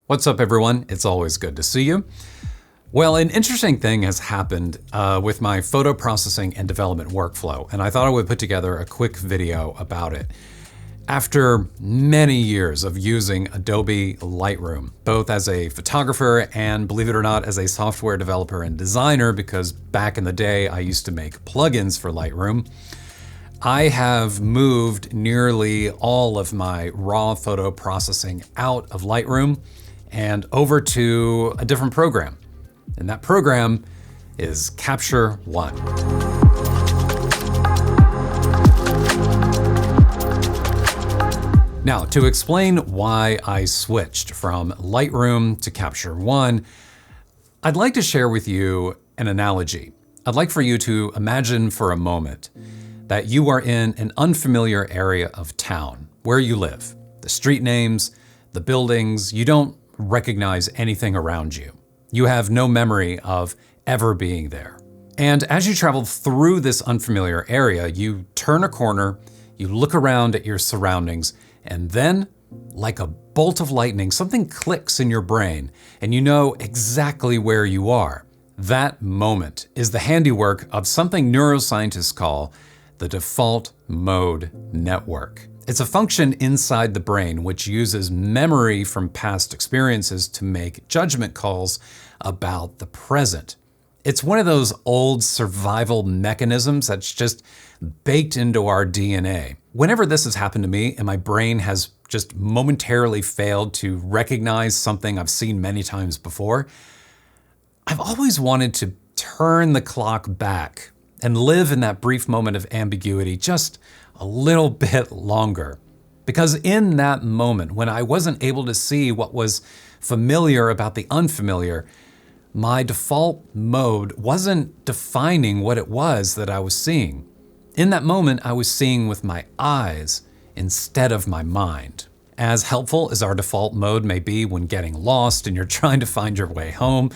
What's up, everyone? It's always good to see you. Well, an interesting thing has happened with my photo processing and development workflow, and I thought I would put together a quick video about it. After many years of using Adobe Lightroom, both as a photographer and, believe it or not, as a software developer and designer, because back in the day I used to make plugins for Lightroom, I have moved nearly all of my raw photo processing out of Lightroom and over to a different program. And that program is Capture One. Now, to explain why I switched from Lightroom to Capture One, I'd like to share with you an analogy. I'd like for you to imagine for a moment that you are in an unfamiliar area of town where you live. The street names, the buildings, you don't recognize anything around you. You have no memory of ever being there. And as you travel through this unfamiliar area, you turn a corner, you look around at your surroundings, and then, like a bolt of lightning, something clicks in your brain, and you know exactly where you are. That moment is the handiwork of something neuroscientists call the default mode network. It's a function inside the brain which uses memory from past experiences to make judgment calls about the present. It's one of those old survival mechanisms that's just baked into our DNA. Whenever this has happened to me and my brain has just momentarily failed to recognize something I've seen many times before, I've always wanted to turn the clock back and live in that brief moment of ambiguity just a little bit longer. Because in that moment, when I wasn't able to see what was familiar about the unfamiliar, my default mode wasn't defining what it was that I was seeing. In that moment, I was seeing with my eyes instead of my mind. As helpful as our default mode may be when getting lost and you're trying to find your way home,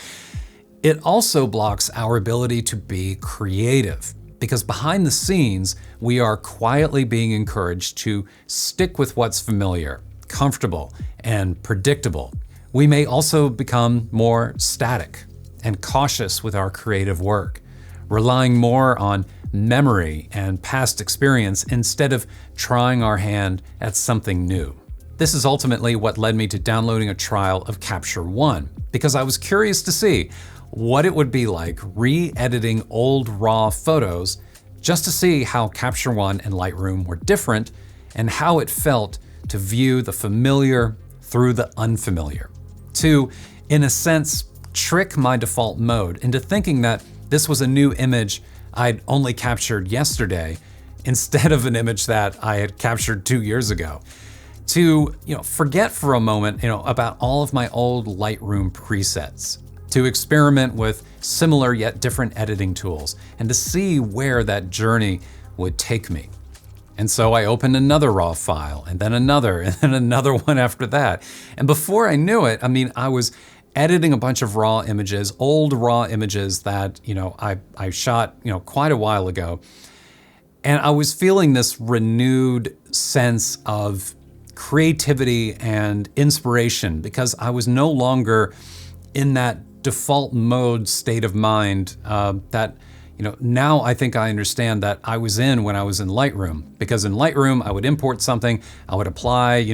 it also blocks our ability to be creative. Because behind the scenes, we are quietly being encouraged to stick with what's familiar, comfortable, and predictable. We may also become more static and cautious with our creative work, relying more on memory and past experience instead of trying our hand at something new. This is ultimately what led me to downloading a trial of Capture One, because I was curious to see what it would be like re-editing old raw photos just to see how Capture One and Lightroom were different and how it felt to view the familiar through the unfamiliar. To, in a sense, trick my default mode into thinking that this was a new image I'd only captured yesterday instead of an image that I had captured 2 years ago. To, forget for a moment, about all of my old Lightroom presets. To experiment with similar yet different editing tools and to see where that journey would take me. And so I opened another raw file and then another and then another one after that. And before I knew it, I was editing a bunch of raw images, old raw images that, I shot, quite a while ago. And I was feeling this renewed sense of creativity and inspiration because I was no longer in that default mode state of mind that, now I think I understand that I was in when I was in Lightroom. Because in Lightroom, I would import something, I would apply,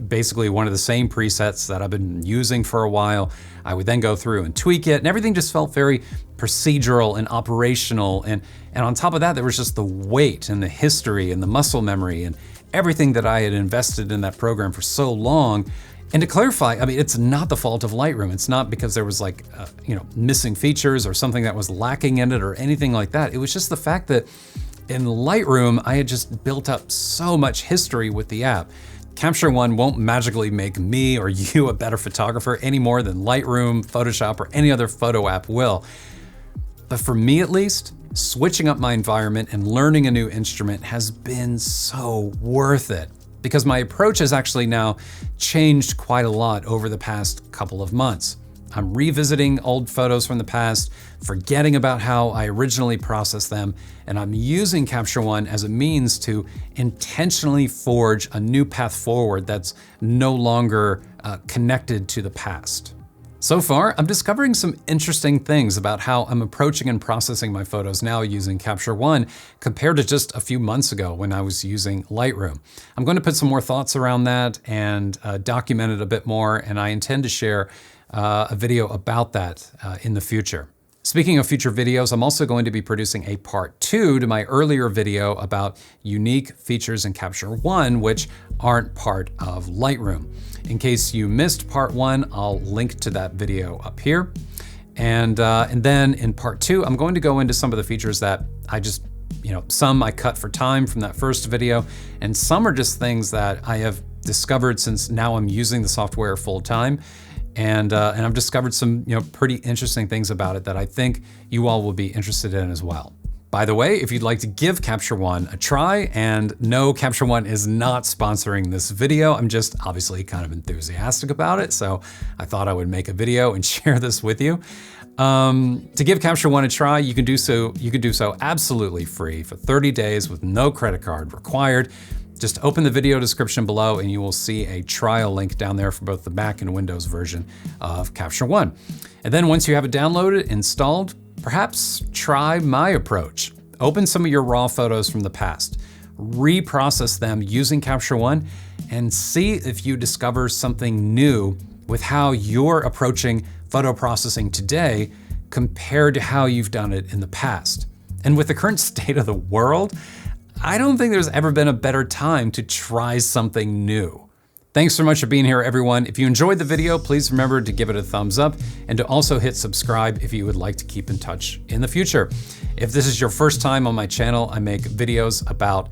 basically one of the same presets that I've been using for a while. I would then go through and tweak it, and everything just felt very procedural and operational. And on top of that, there was just the weight and the history and the muscle memory and everything that I had invested in that program for so long. And to clarify, it's not the fault of Lightroom. It's not because there was missing features or something that was lacking in it or anything like that. It was just the fact that in Lightroom, I had just built up so much history with the app. Capture One won't magically make me or you a better photographer any more than Lightroom, Photoshop, or any other photo app will. But for me at least, switching up my environment and learning a new instrument has been so worth it. Because my approach has actually now changed quite a lot over the past couple of months. I'm revisiting old photos from the past, forgetting about how I originally processed them, and I'm using Capture One as a means to intentionally forge a new path forward that's no longer connected to the past. So far, I'm discovering some interesting things about how I'm approaching and processing my photos now using Capture One compared to just a few months ago when I was using Lightroom. I'm going to put some more thoughts around that and document it a bit more, and I intend to share a video about that in the future. Speaking of future videos, I'm also going to be producing a part 2 to my earlier video about unique features in Capture One, which aren't part of Lightroom. In case you missed part 1, I'll link to that video up here. And then in part 2, I'm going to go into some of the features that I just, some I cut for time from that first video, and some are just things that I have discovered since now I'm using the software full time. And I've discovered some pretty interesting things about it that I think you all will be interested in as well. By the way, if you'd like to give Capture One a try, and no, Capture One is not sponsoring this video, I'm just obviously kind of enthusiastic about it, so I thought I would make a video and share this with you. To give Capture One a try, you can do so absolutely free for 30 days with no credit card required. Just open the video description below and you will see a trial link down there for both the Mac and Windows version of Capture One. And then once you have it downloaded, installed, perhaps try my approach. Open some of your raw photos from the past, reprocess them using Capture One, and see if you discover something new with how you're approaching photo processing today compared to how you've done it in the past. And with the current state of the world, I don't think there's ever been a better time to try something new. Thanks so much for being here, everyone. If you enjoyed the video, please remember to give it a thumbs up and to also hit subscribe if you would like to keep in touch in the future. If this is your first time on my channel, I make videos about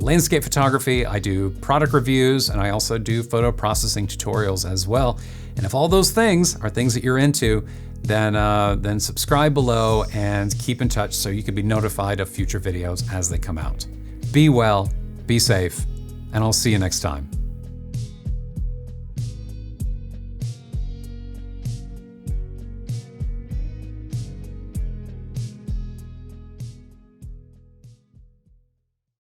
landscape photography, I do product reviews, and I also do photo processing tutorials as well. And if all those things are things that you're into, then subscribe below and keep in touch so you can be notified of future videos as they come out. Be well, be safe, and I'll see you next time.